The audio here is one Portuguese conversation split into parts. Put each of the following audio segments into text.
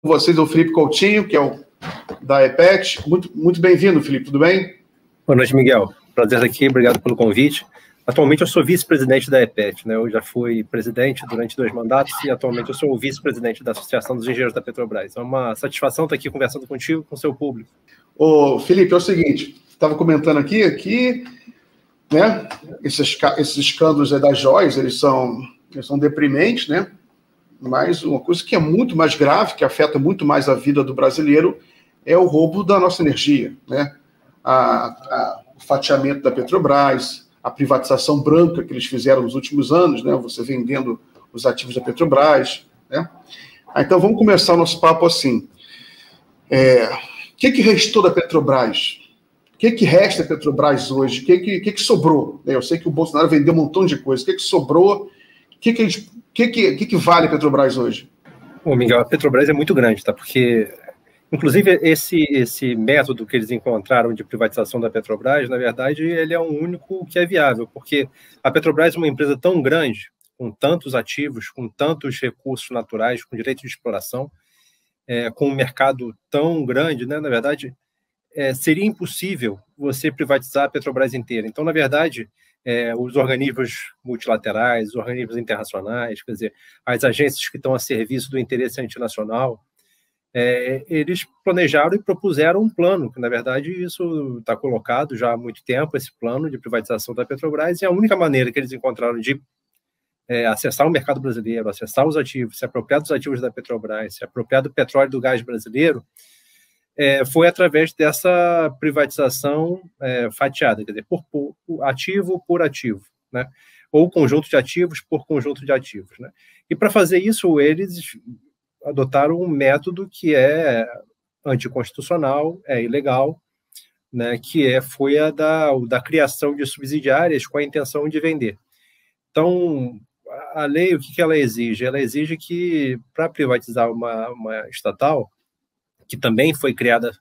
Com vocês o Felipe Coutinho, que é o da EPET. Muito bem-vindo, Felipe, tudo bem? Boa noite, Miguel. Prazer estar aqui, obrigado pelo convite. Atualmente eu sou vice-presidente da EPET, né? Eu já fui presidente durante 2 mandatos e atualmente eu sou o vice-presidente da Associação dos Engenheiros da Petrobras. É uma satisfação estar aqui conversando contigo, com o seu público. Ô, Felipe, é o seguinte, estava comentando aqui, né, esses escândalos das joias, eles são deprimentes, né? Mas uma coisa que é muito mais grave, que afeta muito mais a vida do brasileiro, é o roubo da nossa energia, né? O fatiamento da Petrobras, a privatização branca que eles fizeram nos últimos anos, né? Você vendendo os ativos da Petrobras, né? Então vamos começar o nosso papo assim. O que restou da Petrobras? O que resta da Petrobras hoje? O que sobrou? Eu sei que o Bolsonaro vendeu um montão de coisa. O que sobrou? O que vale a Petrobras hoje? Bom, Miguel, a Petrobras é muito grande, tá? Porque, inclusive, esse método que eles encontraram de privatização da Petrobras, na verdade, ele é o único que é viável, porque a Petrobras é uma empresa tão grande, com tantos ativos, com tantos recursos naturais, com direito de exploração, com um mercado tão grande, né? Na verdade, seria impossível você privatizar a Petrobras inteira. Então, na verdade, os organismos multilaterais, os organismos internacionais, quer dizer, as agências que estão a serviço do interesse antinacional, eles planejaram e propuseram um plano, que, na verdade, isso está colocado já há muito tempo, esse plano de privatização da Petrobras, e a única maneira que eles encontraram de acessar o mercado brasileiro, acessar os ativos, se apropriar dos ativos da Petrobras, se apropriar do petróleo e do gás brasileiro, foi através dessa privatização fatiada, quer dizer, ativo por ativo, né? Ou conjunto de ativos por conjunto de ativos, né? E para fazer isso, eles adotaram um método que é anticonstitucional, é ilegal, né? Que foi a da criação de subsidiárias com a intenção de vender. Então, a lei, o que ela exige? Ela exige que, para privatizar uma estatal, que também foi criada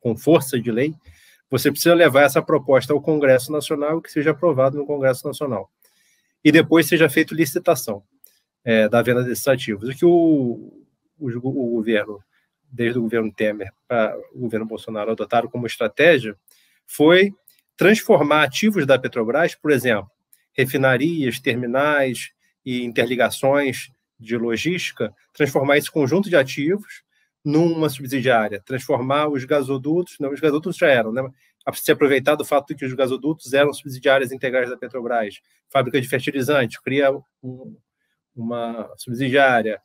com força de lei, você precisa levar essa proposta ao Congresso Nacional, que seja aprovado no Congresso Nacional. E depois seja feita licitação da venda desses ativos. O que o governo, desde o governo Temer para o governo Bolsonaro, adotaram como estratégia foi transformar ativos da Petrobras, por exemplo, refinarias, terminais e interligações de logística, transformar esse conjunto de ativos numa subsidiária, transformar os gasodutos já eram, né? Se aproveitar do fato de que os gasodutos eram subsidiárias integrais da Petrobras, fábrica de fertilizantes, cria uma subsidiária,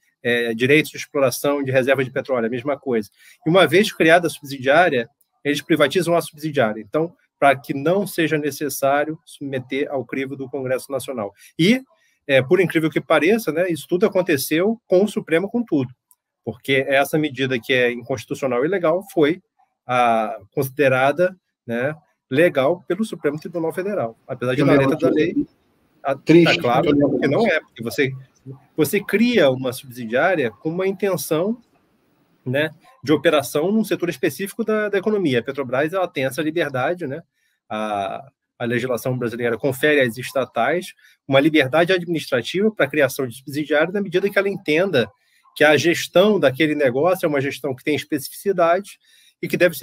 direitos de exploração de reserva de petróleo, a mesma coisa. E uma vez criada a subsidiária, eles privatizam a subsidiária. Então, para que não seja necessário submeter ao crivo do Congresso Nacional. E, por incrível que pareça, né, isso tudo aconteceu com o Supremo, com tudo. Porque essa medida que é inconstitucional e ilegal foi considerada, né, legal pelo Supremo Tribunal Federal. Apesar de, na letra da lei, está claro que não é, porque você cria uma subsidiária com uma intenção, né, de operação num setor específico da economia. A Petrobras ela tem essa liberdade, né? A legislação brasileira confere às estatais uma liberdade administrativa para a criação de subsidiária na medida que ela entenda que a gestão daquele negócio é uma gestão que tem especificidade e que deve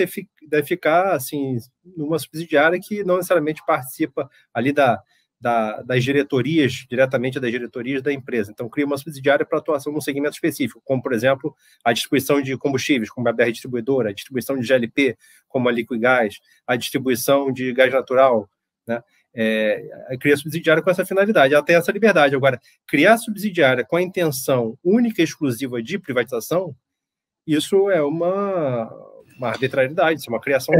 ficar assim, numa subsidiária que não necessariamente participa ali das diretorias, diretamente das diretorias da empresa. Então, cria uma subsidiária para atuação num segmento específico, como, por exemplo, a distribuição de combustíveis, como a BR Distribuidora, a distribuição de GLP, como a Liquigás, a distribuição de gás natural, né? Cria subsidiária com essa finalidade, ela tem essa liberdade. Agora, criar subsidiária com a intenção única e exclusiva de privatização, isso é uma arbitrariedade, isso é uma criação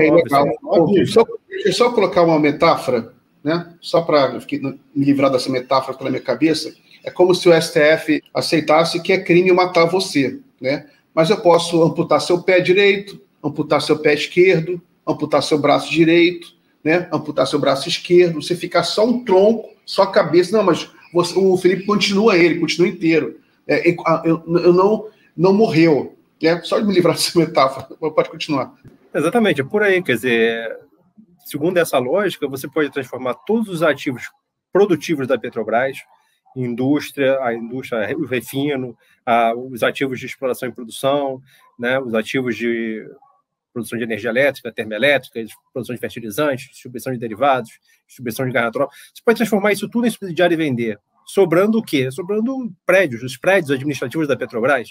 nova. Deixa eu só colocar uma metáfora, né? Só para me livrar dessa metáfora pela minha cabeça. É como se o STF aceitasse que é crime matar você, né? Mas eu posso amputar seu pé direito, amputar seu pé esquerdo, amputar seu braço direito, né? Amputar seu braço esquerdo, você ficar só um tronco, só a cabeça. Não, mas o Felipe continua inteiro. Não morreu. Né? Só de me livrar dessa metáfora, pode continuar. Exatamente, é por aí. Quer dizer, segundo essa lógica, você pode transformar todos os ativos produtivos da Petrobras indústria, o refino, os ativos de exploração e produção, né, os ativos de produção de energia elétrica, termoelétrica, produção de fertilizantes, distribuição de derivados, distribuição de gás natural. Você pode transformar isso tudo em subsidiário e vender. Sobrando o quê? Sobrando prédios, os prédios administrativos da Petrobras.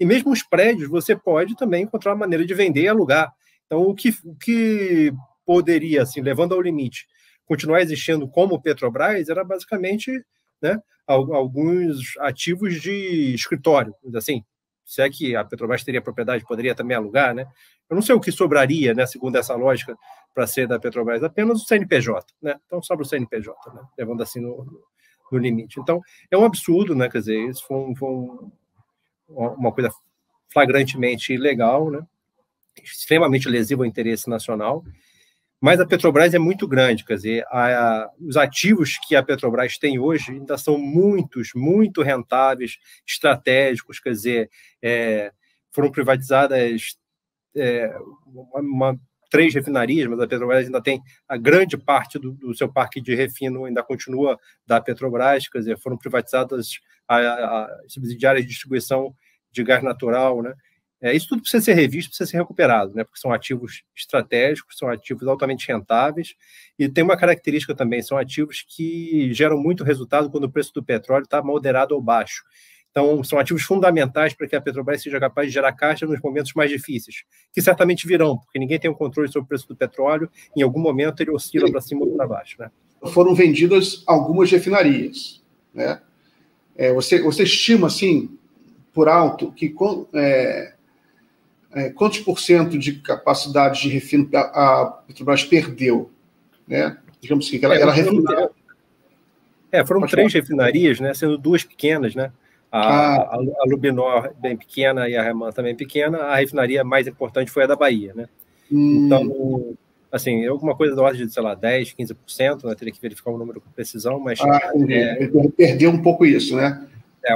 E mesmo os prédios, você pode também encontrar uma maneira de vender e alugar. Então, o que poderia, assim, levando ao limite, continuar existindo como Petrobras, era basicamente, né, alguns ativos de escritório, assim. Se é que a Petrobras teria propriedade, poderia também alugar, né? Eu não sei o que sobraria, né, segundo essa lógica, para ser da Petrobras, apenas o CNPJ, né? Então, sobra o CNPJ, né, levando assim no limite. Então, é um absurdo, né? Quer dizer, isso foi uma coisa flagrantemente ilegal, né? Extremamente lesivo ao interesse nacional. Mas a Petrobras é muito grande, quer dizer, os ativos que a Petrobras tem hoje ainda são muito rentáveis, estratégicos, quer dizer, foram privatizadas 3 refinarias, mas a Petrobras ainda tem a grande parte do seu parque de refino, ainda continua da Petrobras, quer dizer, foram privatizadas as subsidiárias de distribuição de gás natural, né? Isso tudo precisa ser revisto, precisa ser recuperado, né? Porque são ativos estratégicos, são ativos altamente rentáveis, e tem uma característica também, são ativos que geram muito resultado quando o preço do petróleo está moderado ou baixo. Então, são ativos fundamentais para que a Petrobras seja capaz de gerar caixa nos momentos mais difíceis, que certamente virão, porque ninguém tem o controle sobre o preço do petróleo, em algum momento ele oscila para cima ou para baixo, né? Foram vendidas algumas refinarias, né? Você estima, assim, por alto, que quantos por cento de capacidade de refino a Petrobras perdeu, né? Digamos assim, que ela refinava. Foram 3 refinarias, né? Sendo 2 pequenas, né? A Lubinor bem pequena e a Reman também pequena. A refinaria mais importante foi a da Bahia, né? Então, assim, alguma coisa da ordem de, sei lá, 10%, 15%, né? Teria que verificar o número com precisão, mas... perdeu um pouco isso, né?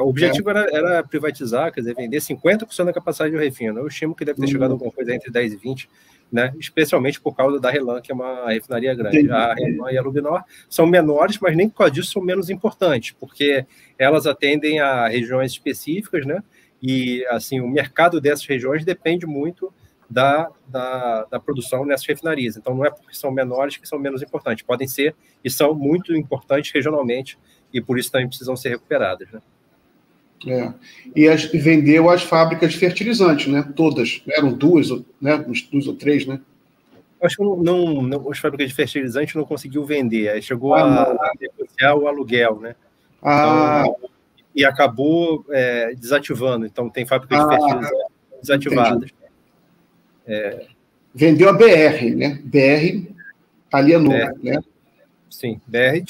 O objetivo era privatizar, quer dizer, vender 50% da capacidade do refino. Eu estimo que deve ter chegado a alguma coisa entre 10% e 20%, né? Especialmente por causa da Relan, que é uma refinaria grande. A Relan e a Lubinor são menores, mas nem por causa disso são menos importantes, porque elas atendem a regiões específicas, né? E, assim, o mercado dessas regiões depende muito da produção nessas refinarias. Então, não é porque são menores que são menos importantes. Podem ser e são muito importantes regionalmente, e por isso também precisam ser recuperadas, né? E vendeu as fábricas de fertilizantes, né? Todas. Eram 2, né? 2 ou 3, né? Acho que as fábricas de fertilizantes não conseguiu vender. Aí chegou a negociar o aluguel, né? Então, e acabou desativando. Então, tem fábricas de fertilizantes desativadas. Vendeu a BR, né? BR alienou, né? Sim, BR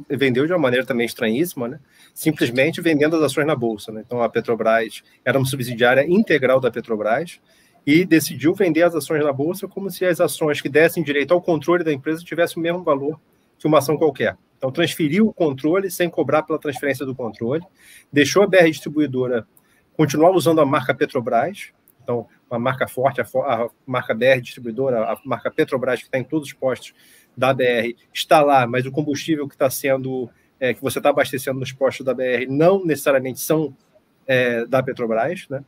vendeu de uma maneira também estranhíssima, né? Simplesmente vendendo as ações na Bolsa, né? Então, a Petrobras era uma subsidiária integral da Petrobras e decidiu vender as ações na Bolsa como se as ações que dessem direito ao controle da empresa tivessem o mesmo valor que uma ação qualquer. Então, transferiu o controle sem cobrar pela transferência do controle, deixou a BR Distribuidora continuar usando a marca Petrobras, então, uma marca forte, a marca BR Distribuidora, a marca Petrobras, que está em todos os postos da BR, está lá, mas o combustível que está sendo... que você está abastecendo nos postos da BR não necessariamente são da Petrobras, né?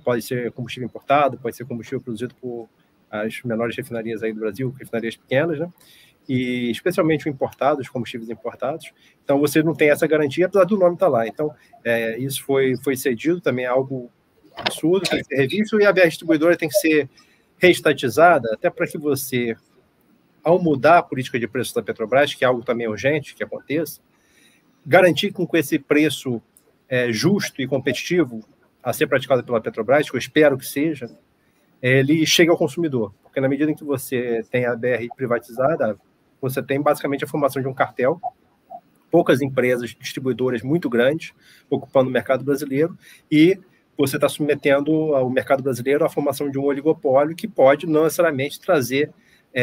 Pode ser combustível importado, pode ser combustível produzido por as menores refinarias aí do Brasil, refinarias pequenas, né? E especialmente os combustíveis importados. Então, você não tem essa garantia, apesar do nome estar lá. Então, isso foi cedido, também é algo absurdo, tem que ser revisto, e a BR Distribuidora tem que ser reestatizada, até para que você, ao mudar a política de preço da Petrobras, que é algo também urgente que aconteça, garantir que com esse preço justo e competitivo a ser praticado pela Petrobras, que eu espero que seja, ele chegue ao consumidor. Porque na medida em que você tem a BR privatizada, você tem basicamente a formação de um cartel, poucas empresas distribuidoras muito grandes ocupando o mercado brasileiro, e você está submetendo o mercado brasileiro à formação de um oligopólio que pode não necessariamente trazer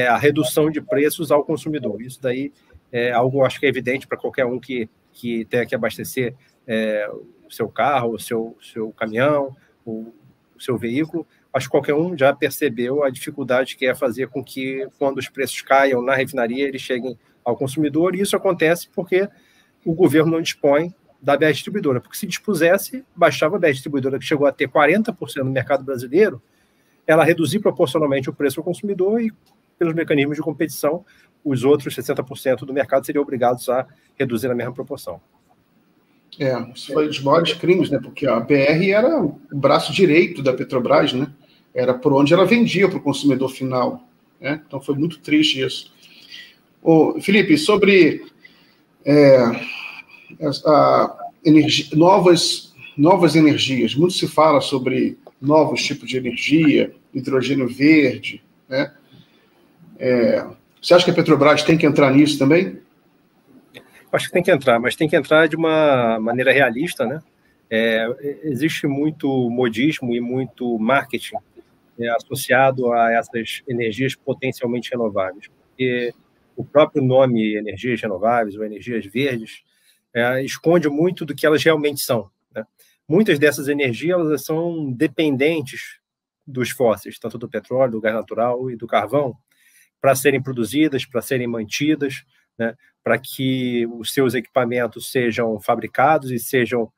a redução de preços ao consumidor. Isso daí é algo, acho que é evidente para qualquer um que tenha que abastecer o seu carro, o seu caminhão, o seu veículo. Acho que qualquer um já percebeu a dificuldade que é fazer com que, quando os preços caiam na refinaria, eles cheguem ao consumidor, e isso acontece porque o governo não dispõe da BR Distribuidora, porque se dispusesse, baixava a BR Distribuidora, que chegou a ter 40% no mercado brasileiro, ela reduzir proporcionalmente o preço ao consumidor e, pelos mecanismos de competição, os outros 60% do mercado seriam obrigados a reduzir na mesma proporção. Isso foi um dos maiores crimes, né? Porque a BR era o braço direito da Petrobras, né? Era por onde ela vendia para o consumidor final, né? Então foi muito triste isso. Felipe, sobre novas energias, muito se fala sobre novos tipos de energia, hidrogênio verde, né? Você acha que a Petrobras tem que entrar nisso também? Acho que tem que entrar, mas tem que entrar de uma maneira realista, né? Existe muito modismo e muito marketing associado a essas energias potencialmente renováveis, porque o próprio nome energias renováveis ou energias verdes esconde muito do que elas realmente são, né? Muitas dessas energias elas são dependentes dos fósseis, tanto do petróleo, do gás natural e do carvão, para serem produzidas, para serem mantidas, né, para que os seus equipamentos sejam fabricados e sejam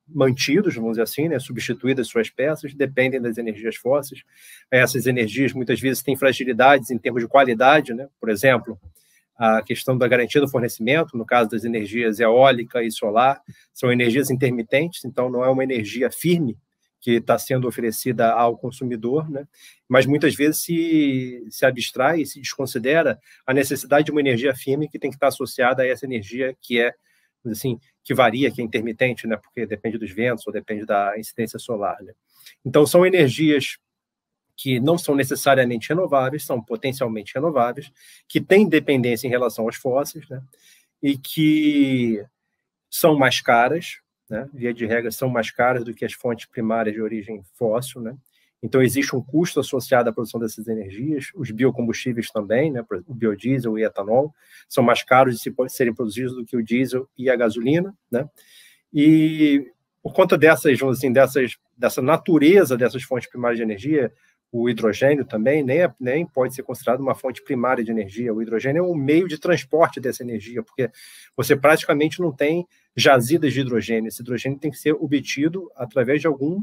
mantidos, vamos dizer assim, né, substituídas suas peças, dependem das energias fósseis. Essas energias, muitas vezes, têm fragilidades em termos de qualidade, né? Por exemplo, a questão da garantia do fornecimento, no caso das energias eólica e solar, são energias intermitentes, então não é uma energia firme que está sendo oferecida ao consumidor, né? Mas muitas vezes se abstrai e se desconsidera a necessidade de uma energia firme que tem que estar associada a essa energia que assim, que varia, que é intermitente, né? Porque depende dos ventos ou depende da incidência solar, né? Então, são energias que não são necessariamente renováveis, são potencialmente renováveis, que têm dependência em relação aos fósseis, né? E que são mais caras, né? Via de regra, são mais caras do que as fontes primárias de origem fóssil, né? Então, existe um custo associado à produção dessas energias. Os biocombustíveis também, né? O biodiesel e o etanol, são mais caros de serem produzidos do que o diesel e a gasolina, né? E por conta dessa natureza dessas fontes primárias de energia, o hidrogênio também nem pode ser considerado uma fonte primária de energia. O hidrogênio é um meio de transporte dessa energia, porque você praticamente não tem jazidas de hidrogênio. Esse hidrogênio tem que ser obtido através de algum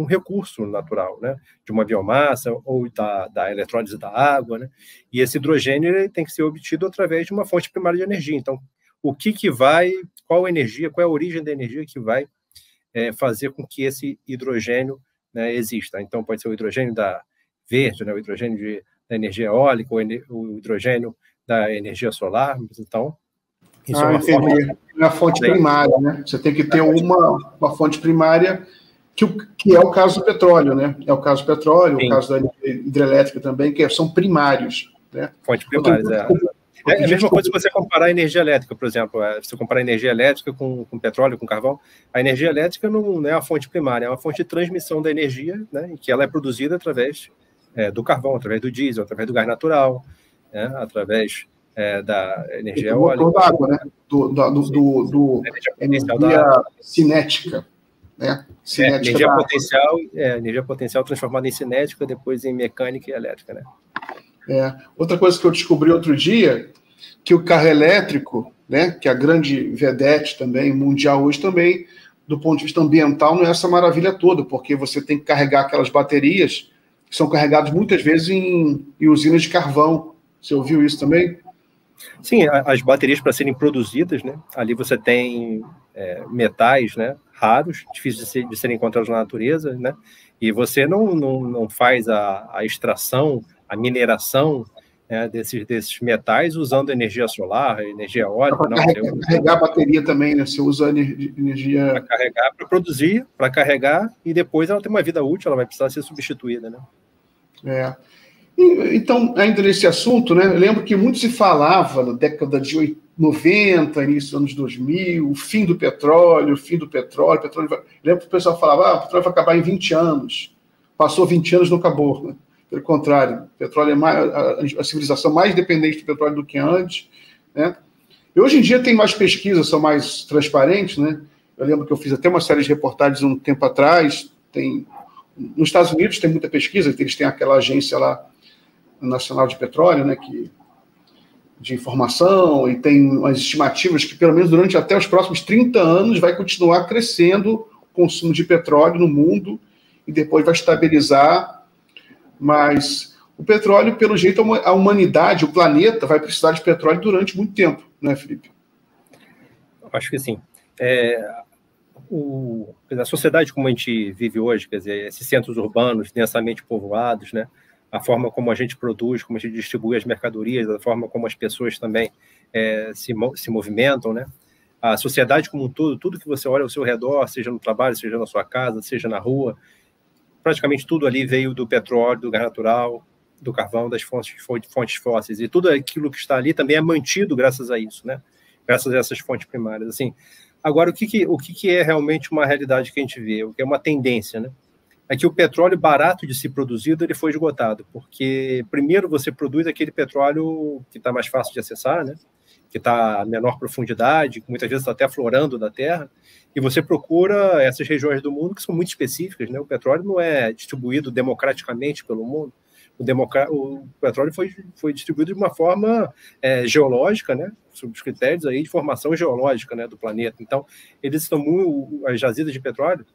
recurso natural, né? De uma biomassa ou da eletrólise da água, né? E esse hidrogênio ele tem que ser obtido através de uma fonte primária de energia. Então, qual é a origem da energia que vai fazer com que esse hidrogênio, né, exista? Então, pode ser o hidrogênio verde, né? O hidrogênio da energia eólica, o hidrogênio da energia solar. Então, isso é uma fonte primária, né? Você tem que ter uma fonte primária que é o caso do petróleo, né? É o caso do petróleo, Sim. O caso da hidrelétrica também, que são primários, né? Fontes primárias, É a mesma coisa se você comparar a energia elétrica, por exemplo. Se você comparar a energia elétrica com petróleo, com carvão, a energia elétrica não é a fonte primária, é uma fonte de transmissão da energia, né, em que ela é produzida através do carvão, através do diesel, através do gás natural, né, através da energia eólica. Da água, né? Energia cinética, né? Energia potencial transformada em cinética, depois em mecânica e elétrica, né? Outra coisa que eu descobri outro dia, que o carro elétrico, né, que é a grande vedete também, mundial hoje também, do ponto de vista ambiental, não é essa maravilha toda, porque você tem que carregar aquelas baterias que são carregadas muitas vezes em usinas de carvão. Você ouviu isso também? Sim, as baterias para serem produzidas, né, ali você tem metais, né, raros, difíceis de serem encontrados na natureza, né, e você não faz a extração, a mineração desses metais usando energia solar, energia eólica. Carregar a bateria também, né? Você usa energia... Para carregar, para produzir, para carregar, e depois ela tem uma vida útil, ela vai precisar ser substituída, né? Então, ainda nesse assunto, né, eu lembro que muito se falava na década de 90, início dos anos 2000, o fim do petróleo. Lembro que o pessoal falava, o petróleo vai acabar em 20 anos. Passou 20 anos, não acabou, né? Pelo contrário, o petróleo é a civilização mais dependente do petróleo do que antes, né? E hoje em dia tem mais pesquisas, são mais transparentes, né? Eu lembro que eu fiz até uma série de reportagens um tempo atrás. Nos Estados Unidos tem muita pesquisa, eles têm aquela agência lá, Nacional de Petróleo, né, que de informação e tem umas estimativas que, pelo menos durante até os próximos 30 anos, vai continuar crescendo o consumo de petróleo no mundo e depois vai estabilizar. Mas o petróleo, pelo jeito, a humanidade, o planeta, vai precisar de petróleo durante muito tempo, né, Felipe? Acho que sim. A sociedade como a gente vive hoje, quer dizer, esses centros urbanos densamente povoados, né? A forma como a gente produz, como a gente distribui as mercadorias, a forma como as pessoas também se movimentam, né? A sociedade como um todo, tudo que você olha ao seu redor, seja no trabalho, seja na sua casa, seja na rua, praticamente tudo ali veio do petróleo, do gás natural, do carvão, das fontes fósseis, e tudo aquilo que está ali também é mantido graças a isso, né? Graças a essas fontes primárias. Assim, agora, o que é realmente uma realidade que a gente vê, o que é uma tendência, né? É que o petróleo barato de ser produzido ele foi esgotado, porque primeiro você produz aquele petróleo que está mais fácil de acessar, né? Que está a menor profundidade, que muitas vezes está até aflorando da terra, e você procura essas regiões do mundo que são muito específicas, né? O petróleo não é distribuído democraticamente pelo mundo. O petróleo foi distribuído de uma forma geológica, né? Sob os critérios aí de formação geológica, né, do planeta. Então, as jazidas de petróleo,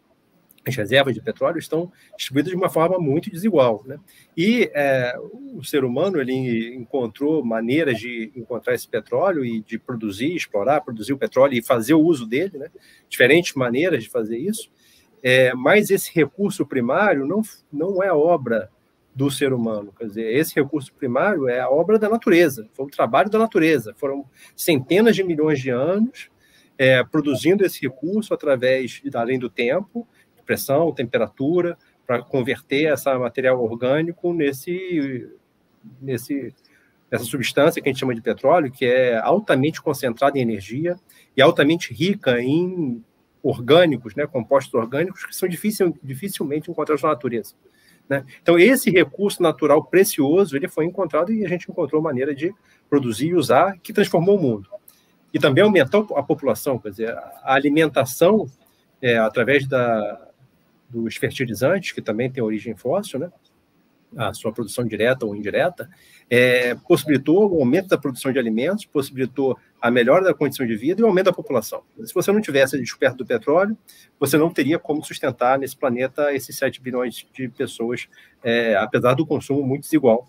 as reservas de petróleo estão distribuídas de uma forma muito desigual, né? E o ser humano ele encontrou maneiras de encontrar esse petróleo e de produzir, explorar, produzir o petróleo e fazer o uso dele, né? Diferentes maneiras de fazer isso. Mas esse recurso primário não é obra do ser humano, quer dizer, esse recurso primário é a obra da natureza, foi o trabalho da natureza, foram centenas de milhões de anos produzindo esse recurso através, além do tempo, pressão, temperatura, para converter esse material orgânico nessa substância que a gente chama de petróleo, que é altamente concentrada em energia e altamente rica em orgânicos, né, compostos orgânicos que são dificilmente encontrados na natureza, né? Então, esse recurso natural precioso, ele foi encontrado e a gente encontrou maneira de produzir e usar, que transformou o mundo. E também aumentou a população, quer dizer, a alimentação, através dos fertilizantes, que também tem origem fóssil, né? A sua produção direta ou indireta, possibilitou o aumento da produção de alimentos, possibilitou a melhora da condição de vida e o aumento da população. Se você não tivesse a descoberta do petróleo, você não teria como sustentar nesse planeta esses 7 bilhões de pessoas, apesar do consumo muito desigual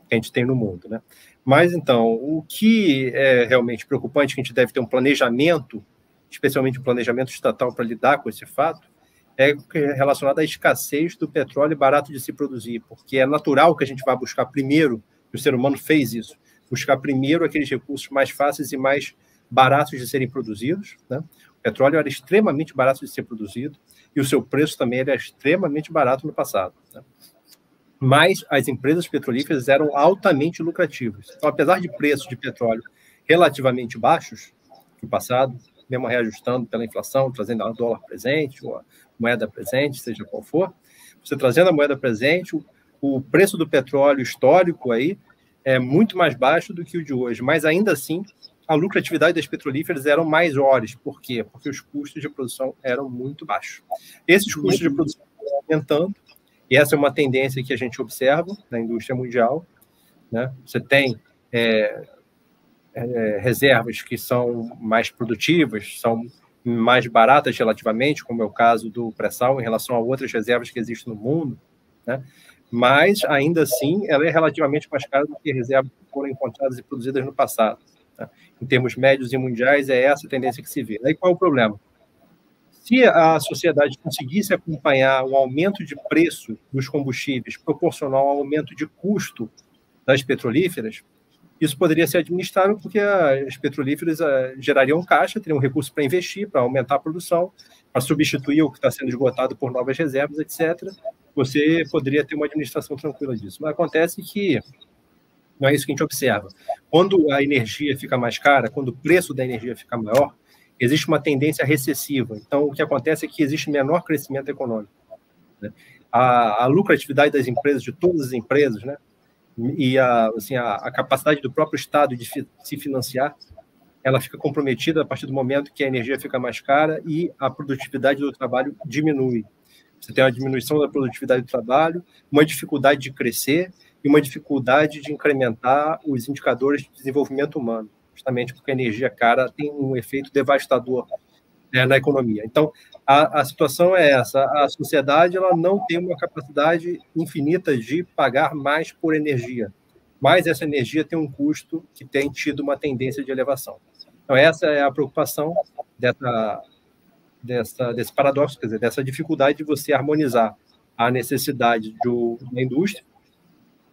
que a gente tem no mundo, né? Mas, então, o que é realmente preocupante, que a gente deve ter um planejamento, especialmente um planejamento estatal para lidar com esse fato, é relacionado à escassez do petróleo barato de se produzir, porque é natural que a gente vá buscar primeiro, o ser humano fez isso, buscar primeiro aqueles recursos mais fáceis e mais baratos de serem produzidos, né? O petróleo era extremamente barato de ser produzido e o seu preço também era extremamente barato no passado, né? Mas as empresas petrolíferas eram altamente lucrativas. Então, apesar de preços de petróleo relativamente baixos no passado, mesmo reajustando pela inflação, trazendo a dólar presente, ou a moeda presente, seja qual for, você trazendo a moeda presente, o preço do petróleo histórico aí é muito mais baixo do que o de hoje, mas ainda assim a lucratividade das petrolíferas eram maiores. Por quê? Porque os custos de produção eram muito baixos. Esses custos de produção estão aumentando, e essa é uma tendência que a gente observa na indústria mundial, né? Você tem reservas que são mais produtivas, são mais baratas relativamente, como é o caso do pré-sal em relação a outras reservas que existem no mundo, né? Mas, ainda assim, ela é relativamente mais cara do que reservas que foram encontradas e produzidas no passado, né? Em termos médios e mundiais, é essa a tendência que se vê. Aí qual é o problema? Se a sociedade conseguisse acompanhar o aumento de preço dos combustíveis proporcional ao aumento de custo das petrolíferas, isso poderia ser administrável porque as petrolíferas gerariam caixa, teriam recurso para investir, para aumentar a produção, para substituir o que está sendo esgotado por novas reservas, etc. Você poderia ter uma administração tranquila disso. Mas acontece que não é isso que a gente observa. Quando a energia fica mais cara, quando o preço da energia fica maior, existe uma tendência recessiva. Então, o que acontece é que existe menor crescimento econômico, né? A lucratividade das empresas, de todas as empresas, né? E a capacidade do próprio Estado de se financiar, ela fica comprometida a partir do momento que a energia fica mais cara e a produtividade do trabalho diminui. Você tem uma diminuição da produtividade do trabalho, uma dificuldade de crescer, e uma dificuldade de incrementar os indicadores de desenvolvimento humano, justamente porque a energia cara tem um efeito devastador, né, na economia. Então, a situação é essa: a sociedade ela não tem uma capacidade infinita de pagar mais por energia, mas essa energia tem um custo que tem tido uma tendência de elevação. Então, essa é a preocupação desse paradoxo, quer dizer, dessa dificuldade de você harmonizar a necessidade da indústria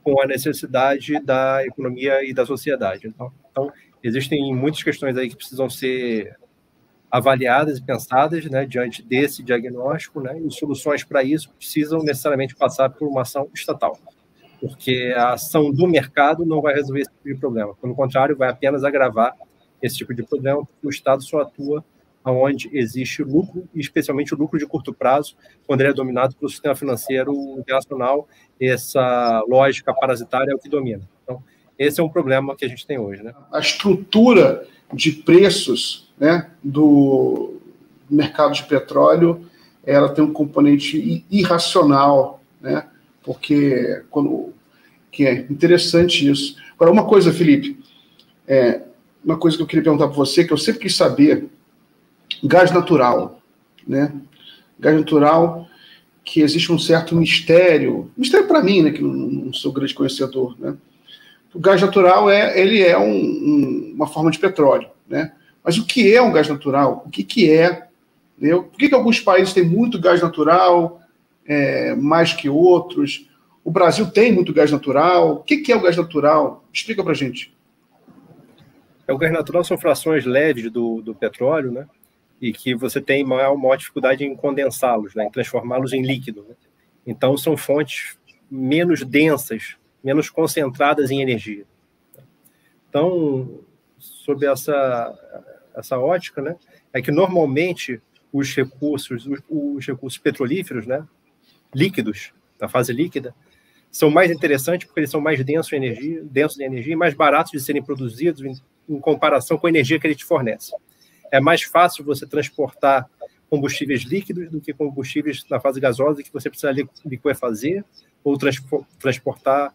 com a necessidade da economia e da sociedade. Então, existem muitas questões aí que precisam ser avaliadas e pensadas, né, diante desse diagnóstico, né, e soluções para isso precisam necessariamente passar por uma ação estatal, porque a ação do mercado não vai resolver esse tipo de problema. Pelo contrário, vai apenas agravar esse tipo de problema, porque o Estado só atua onde existe lucro, e especialmente o lucro de curto prazo, quando ele é dominado pelo sistema financeiro internacional. Essa lógica parasitária é o que domina. Então, esse é um problema que a gente tem hoje, né? A estrutura de preços, né, do mercado de petróleo, ela tem um componente irracional, né, porque que é interessante isso. Agora, uma coisa, Felipe, uma coisa que eu queria perguntar para você, que eu sempre quis saber: gás natural, né? Gás natural, que existe um certo mistério para mim, né, que não sou grande conhecedor, né? O gás natural ele é uma forma de petróleo, né? Mas o que é um gás natural? O que é? Entendeu? Por que alguns países têm muito gás natural, mais que outros? O Brasil tem muito gás natural. O que é o gás natural? Explica para a gente. O gás natural são frações leves do petróleo, né? E que você tem maior dificuldade em condensá-los, né? Em transformá-los em líquido, né? Então, são fontes menos densas, menos concentradas em energia. Então, sob essa ótica, né, é que normalmente os recursos petrolíferos, né, líquidos, na fase líquida, são mais interessantes porque eles são mais densos de energia e mais baratos de serem produzidos em comparação com a energia que ele te fornece. É mais fácil você transportar combustíveis líquidos do que combustíveis na fase gasosa, que você precisa liquefazer ou transportar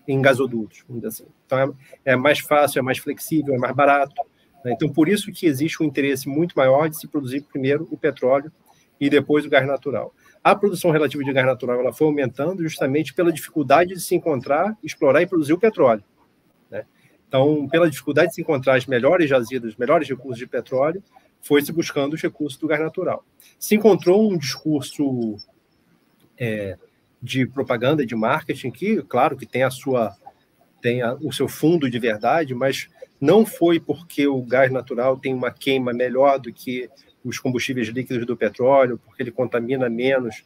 em gasodutos, vamos dizer assim. Então, é mais fácil, é mais flexível, é mais barato, né? Então, por isso que existe um interesse muito maior de se produzir primeiro o petróleo e depois o gás natural. A produção relativa de gás natural ela foi aumentando justamente pela dificuldade de se encontrar, explorar e produzir o petróleo, né? Então, pela dificuldade de se encontrar as melhores jazidas, os melhores recursos de petróleo, foi se buscando os recursos do gás natural. Se encontrou um discurso de propaganda, de marketing, que, claro, que tem o seu fundo de verdade, mas não foi porque o gás natural tem uma queima melhor do que os combustíveis líquidos do petróleo, porque ele contamina menos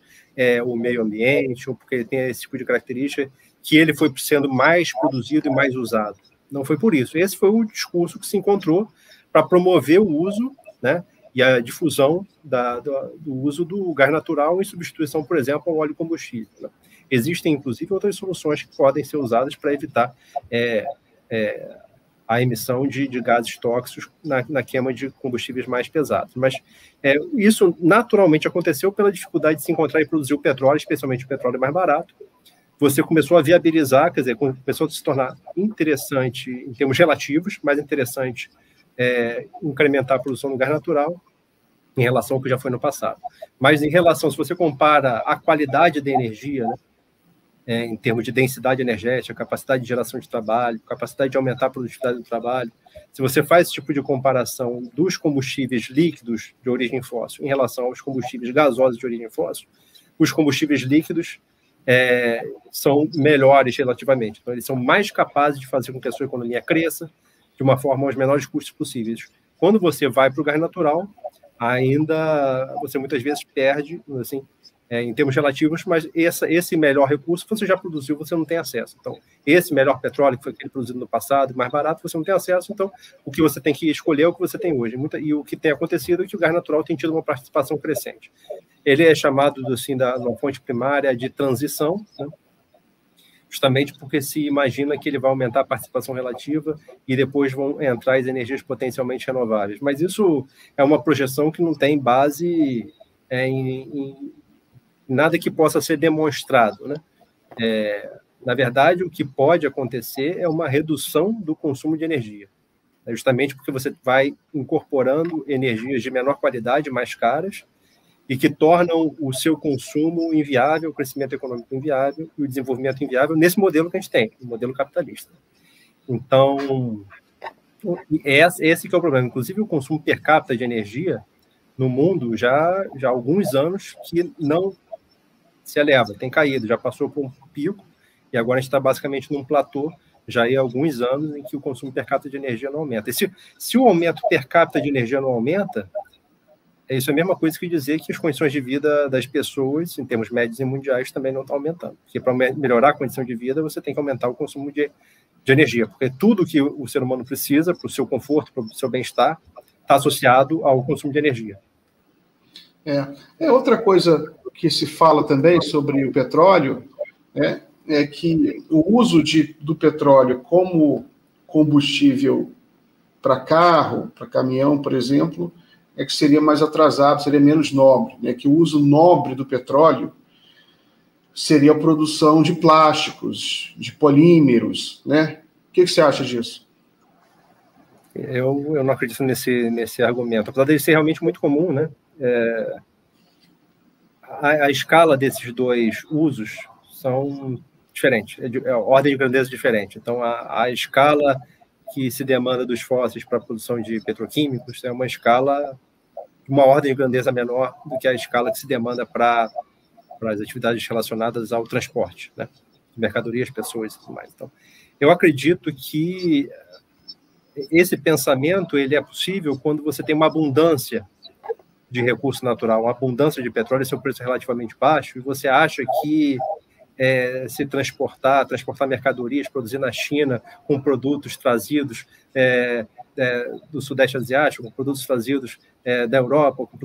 o meio ambiente, ou porque ele tem esse tipo de característica, que ele foi sendo mais produzido e mais usado. Não foi por isso. Esse foi o discurso que se encontrou para promover o uso, né, e a difusão do uso do gás natural em substituição, por exemplo, ao óleo combustível, né? Existem, inclusive, outras soluções que podem ser usadas para evitar a emissão de gases tóxicos na queima de combustíveis mais pesados. Mas isso naturalmente aconteceu pela dificuldade de se encontrar e produzir o petróleo, especialmente o petróleo mais barato. Você começou a viabilizar, quer dizer, começou a se tornar interessante em termos relativos, mais interessante incrementar a produção do gás natural em relação ao que já foi no passado. Mas em relação, se você compara a qualidade da energia, né, em termos de densidade energética, capacidade de geração de trabalho, capacidade de aumentar a produtividade do trabalho, se você faz esse tipo de comparação dos combustíveis líquidos de origem fóssil em relação aos combustíveis gasosos de origem fóssil, os combustíveis líquidos são melhores relativamente. Então, eles são mais capazes de fazer com que a sua economia cresça de uma forma aos menores custos possíveis. Quando você vai para o gás natural, ainda você muitas vezes perde, assim, em termos relativos, mas esse melhor recurso você já produziu, você não tem acesso. Então, esse melhor petróleo que foi aquele produzido no passado, mais barato, você não tem acesso. Então, o que você tem que escolher é o que você tem hoje. E o que tem acontecido é que o gás natural tem tido uma participação crescente. Ele é chamado, assim, uma fonte primária de transição, né? Justamente porque se imagina que ele vai aumentar a participação relativa e depois vão entrar as energias potencialmente renováveis. Mas isso é uma projeção que não tem base em nada que possa ser demonstrado, né? Na verdade, o que pode acontecer é uma redução do consumo de energia, justamente porque você vai incorporando energias de menor qualidade, mais caras, e que tornam o seu consumo inviável, o crescimento econômico inviável e o desenvolvimento inviável nesse modelo que a gente tem, o modelo capitalista. Então, esse que é o problema. Inclusive, o consumo per capita de energia no mundo já há alguns anos que não se eleva, tem caído, já passou por um pico, e agora a gente está basicamente num platô, já há alguns anos em que o consumo per capita de energia não aumenta. E se o aumento per capita de energia não aumenta, isso é a mesma coisa que dizer que as condições de vida das pessoas, em termos médios e mundiais, também não estão aumentando. Porque para melhorar a condição de vida, você tem que aumentar o consumo de energia, porque tudo que o ser humano precisa para o seu conforto, para o seu bem-estar, está associado ao consumo de energia. Outra coisa que se fala também sobre o petróleo é que o uso do petróleo como combustível para carro, para caminhão, por exemplo, é que seria mais atrasado, seria menos nobre, né? Que o uso nobre do petróleo seria a produção de plásticos, de polímeros, né? O que você acha disso? Eu não acredito nesse argumento, apesar dele ser realmente muito comum, né? A escala desses dois usos são diferentes, é ordem de grandeza diferente. Então, a escala que se demanda dos fósseis para a produção de petroquímicos é uma escala de uma ordem de grandeza menor do que a escala que se demanda para as atividades relacionadas ao transporte, né? Mercadorias, pessoas e tudo mais. Então, eu acredito que esse pensamento ele é possível quando você tem uma abundância de recurso natural, uma abundância de petróleo, seu preço é relativamente baixo, e você acha que se transportar mercadorias, produzir na China com produtos trazidos do Sudeste Asiático, com produtos trazidos da Europa, com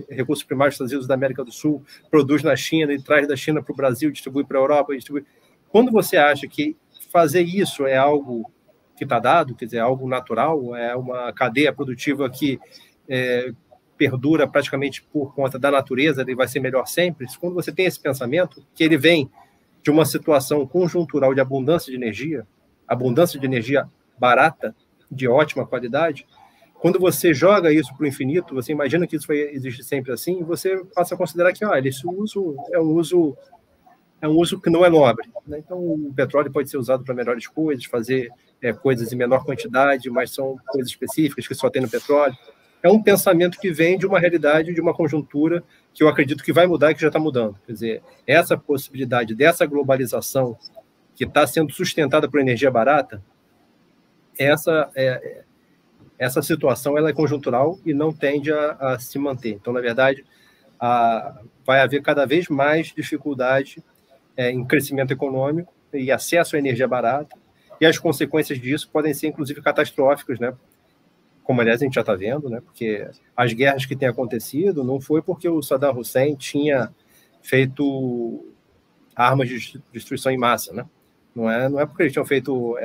recursos primários trazidos da América do Sul, produz na China e traz da China para o Brasil, distribui para a Europa, distribui. Quando você acha que fazer isso é algo que está dado, quer dizer, é algo natural, é uma cadeia produtiva que perdura praticamente por conta da natureza, ele vai ser melhor sempre, quando você tem esse pensamento, que ele vem de uma situação conjuntural de abundância de energia barata, de ótima qualidade, quando você joga isso para o infinito, você imagina que isso vai existir sempre assim, e você passa a considerar que esse uso é um uso que não é nobre, né? Então, o petróleo pode ser usado para melhores coisas, fazer coisas em menor quantidade, mas são coisas específicas que só tem no petróleo. É um pensamento que vem de uma realidade, de uma conjuntura que eu acredito que vai mudar e que já está mudando. Quer dizer, essa possibilidade dessa globalização que está sendo sustentada por energia barata, essa situação ela é conjuntural e não tende a se manter. Então, na verdade, vai haver cada vez mais dificuldade em crescimento econômico e acesso à energia barata, e as consequências disso podem ser, inclusive, catastróficas, né? Como, aliás, a gente já está vendo, né? Porque as guerras que têm acontecido não foi porque o Saddam Hussein tinha feito armas de destruição em massa, né? Não é porque eles tinham feito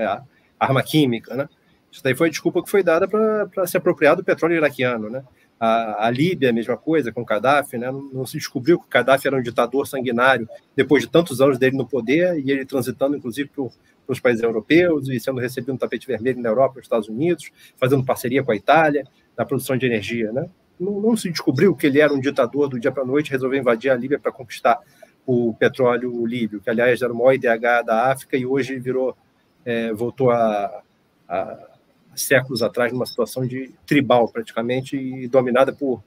arma química, né? Isso daí foi a desculpa que foi dada para se apropriar do petróleo iraquiano, né? A Líbia, a mesma coisa, com Gaddafi, né? Não se descobriu que o Gaddafi era um ditador sanguinário depois de tantos anos dele no poder, e ele transitando, inclusive, para os países europeus e sendo recebido no tapete vermelho na Europa, nos Estados Unidos, fazendo parceria com a Itália na produção de energia, né? Não se descobriu que ele era um ditador do dia para a noite, resolveu invadir a Líbia para conquistar o petróleo líbio, que, aliás, era o maior IDH da África e hoje voltou a séculos atrás numa situação de tribal, praticamente, e dominada por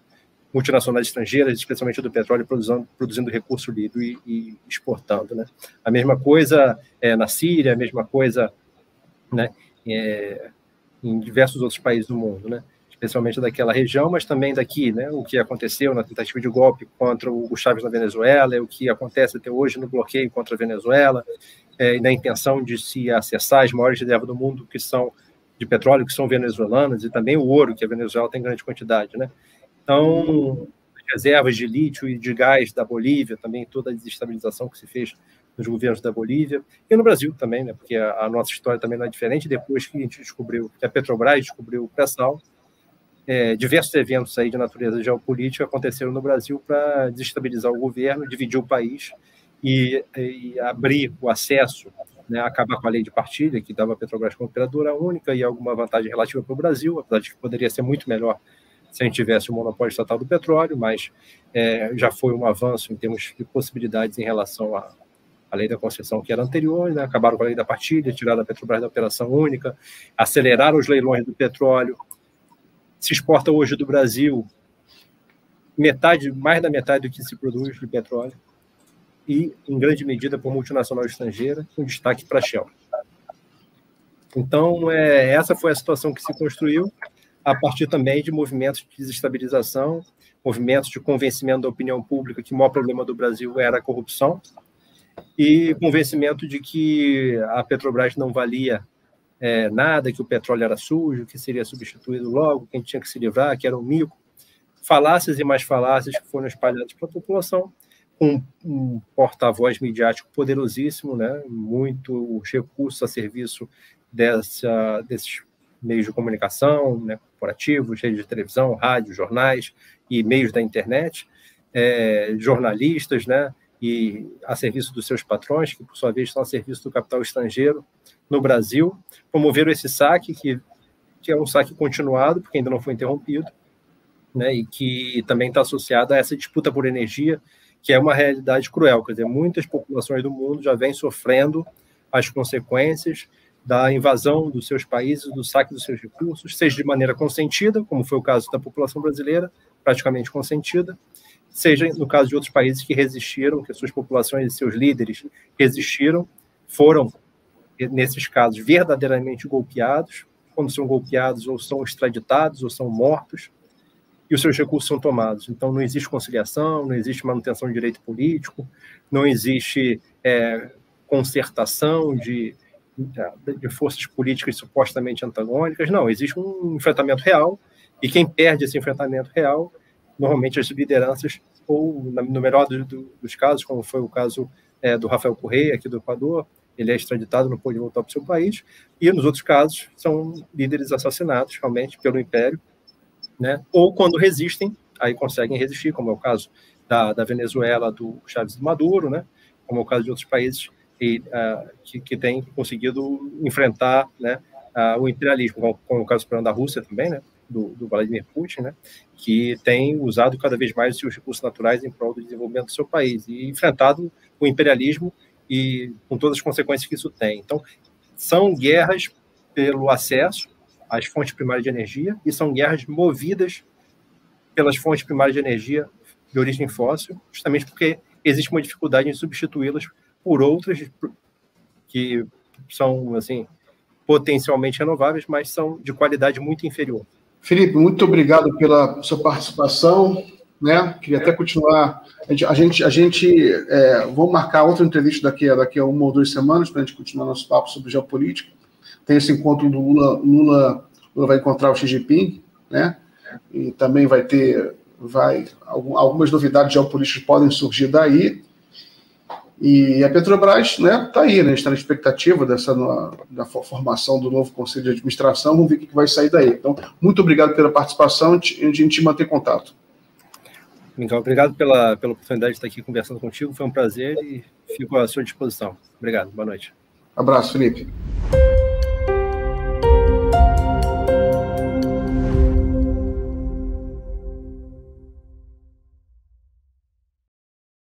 multinacionais estrangeiras, especialmente do petróleo, produzindo recurso líbio e exportando, né? A mesma coisa na Síria, a mesma coisa, né, em diversos outros países do mundo, né? Especialmente daquela região, mas também daqui, né? O que aconteceu na tentativa de golpe contra o Chávez na Venezuela, o que acontece até hoje no bloqueio contra a Venezuela, e na intenção de se acessar as maiores reservas do mundo que são de petróleo, que são venezuelanas, e também o ouro, que a Venezuela tem grande quantidade, né? Então, reservas de lítio e de gás da Bolívia, também toda a desestabilização que se fez nos governos da Bolívia, e no Brasil também, né? Porque a nossa história também não é diferente. Depois que a gente descobriu, que a Petrobras descobriu o pré-sal, diversos eventos aí de natureza geopolítica aconteceram no Brasil para desestabilizar o governo, dividir o país e abrir o acesso né, acabar com a lei de partilha, que dava a Petrobras como operadora única e alguma vantagem relativa para o Brasil, apesar de que poderia ser muito melhor se a gente tivesse o monopólio estatal do petróleo, mas já foi um avanço em termos de possibilidades em relação à lei da concessão que era anterior, né, acabaram com a lei da partilha, tiraram a Petrobras da operação única, aceleraram os leilões do petróleo. Se exporta hoje do Brasil mais da metade do que se produz de petróleo, e, em grande medida, por multinacional estrangeira, com destaque para a Shell. Então, essa foi a situação que se construiu a partir também de movimentos de desestabilização, movimentos de convencimento da opinião pública que o maior problema do Brasil era a corrupção, e convencimento de que a Petrobras não valia nada, que o petróleo era sujo, que seria substituído logo, que a gente tinha que se livrar, que era um mico. Falácias e mais falácias que foram espalhadas para a população, com um porta-voz midiático poderosíssimo, né? Muitos recursos a serviço desses meios de comunicação, né? Corporativos, redes de televisão, rádio, jornais e meios da internet, jornalistas, né? E a serviço dos seus patrões, que por sua vez estão a serviço do capital estrangeiro no Brasil, promoveram esse saque, que é um saque continuado, porque ainda não foi interrompido, né? E que também está associado a essa disputa por energia, que é uma realidade cruel. Quer dizer, muitas populações do mundo já vêm sofrendo as consequências da invasão dos seus países, do saque dos seus recursos, seja de maneira consentida, como foi o caso da população brasileira, praticamente consentida, seja no caso de outros países que resistiram, que suas populações e seus líderes resistiram, foram, nesses casos, verdadeiramente golpeados. Quando são golpeados, ou são extraditados, ou são mortos, e os seus recursos são tomados. Então, não existe conciliação, não existe manutenção de direito político, não existe concertação de forças políticas supostamente antagônicas, não, existe um enfrentamento real, e quem perde esse enfrentamento real, normalmente as lideranças, ou no melhor dos casos, como foi o caso do Rafael Correa, aqui do Equador, ele é extraditado, não pôde voltar para o seu país, e nos outros casos são líderes assassinados, realmente, pelo Império, né? Ou quando resistem, aí conseguem resistir, como é o caso da Venezuela, do Chávez e do Maduro, né? Como é o caso de outros países que têm conseguido enfrentar, né, o imperialismo, como é o caso da Rússia também, né? Do Vladimir Putin, né? Que tem usado cada vez mais os seus recursos naturais em prol do desenvolvimento do seu país e enfrentado o imperialismo e com todas as consequências que isso tem. Então, são guerras pelo acesso às fontes primárias de energia, e são guerras movidas pelas fontes primárias de energia de origem fóssil, justamente porque existe uma dificuldade em substituí-las por outras que são, assim, potencialmente renováveis, mas são de qualidade muito inferior. Felipe, muito obrigado pela sua participação, né? Queria até continuar. Vamos marcar outra entrevista daqui a 1 ou 2 semanas para a gente continuar nosso papo sobre geopolítica. Tem esse encontro do Lula vai encontrar o Xi Jinping, né? E também algumas novidades geopolíticas podem surgir daí. E a Petrobras, né, está aí, né? Está na expectativa da formação do novo Conselho de Administração. Vamos ver o que vai sair daí. Então, muito obrigado pela participação e a gente mantém contato. Miguel, obrigado pela oportunidade de estar aqui conversando contigo. Foi um prazer e fico à sua disposição. Obrigado. Boa noite. Abraço, Felipe.